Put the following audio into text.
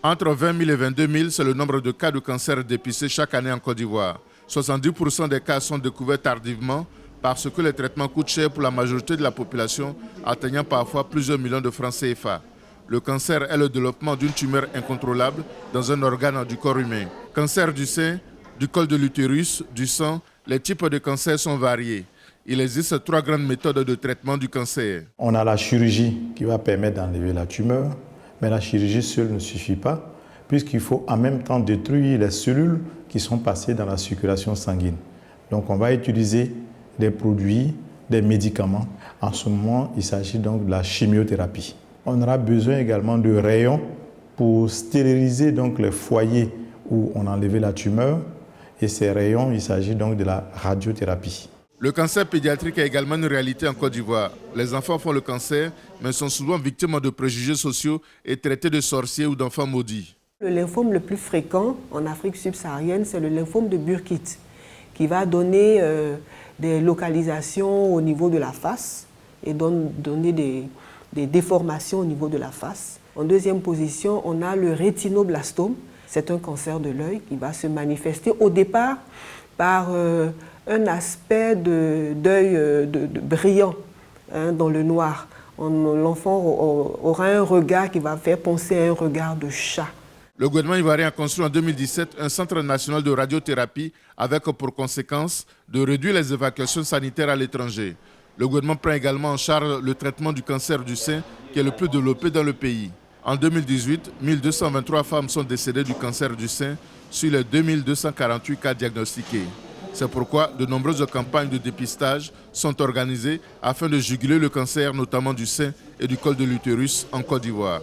Entre 20 000 et 22 000, c'est le nombre de cas de cancer dépistés chaque année en Côte d'Ivoire. 70% des cas sont découverts tardivement parce que les traitements coûtent cher pour la majorité de la population, atteignant parfois plusieurs millions de francs CFA. Le cancer est le développement d'une tumeur incontrôlable dans un organe du corps humain. Cancer du sein, du col de l'utérus, du sang, les types de cancer sont variés. Il existe 3 grandes méthodes de traitement du cancer. On a la chirurgie qui va permettre d'enlever la tumeur, mais la chirurgie seule ne suffit pas, puisqu'il faut en même temps détruire les cellules qui sont passées dans la circulation sanguine. Donc on va utiliser des produits, des médicaments. En ce moment, il s'agit donc de la chimiothérapie. On aura besoin également de rayons pour stériliser donc les foyers où on a enlevé la tumeur. Et ces rayons, il s'agit donc de la radiothérapie. Le cancer pédiatrique est également une réalité en Côte d'Ivoire. Les enfants font le cancer, mais sont souvent victimes de préjugés sociaux et traités de sorciers ou d'enfants maudits. Le lymphome le plus fréquent en Afrique subsaharienne, c'est le lymphome de Burkitt, qui va donner des localisations au niveau de la face et donner des déformations au niveau de la face. En deuxième position, on a le rétinoblastome. C'est un cancer de l'œil qui va se manifester au départ par un aspect d'œil brillant dans le noir. L'enfant aura un regard qui va faire penser à un regard de chat. Le gouvernement ivoirien a construit en 2017 un centre national de radiothérapie avec pour conséquence de réduire les évacuations sanitaires à l'étranger. Le gouvernement prend également en charge le traitement du cancer du sein qui est le plus développé dans le pays. En 2018, 1223 femmes sont décédées du cancer du sein sur les 2248 cas diagnostiqués. C'est pourquoi de nombreuses campagnes de dépistage sont organisées afin de juguler le cancer, notamment du sein et du col de l'utérus en Côte d'Ivoire.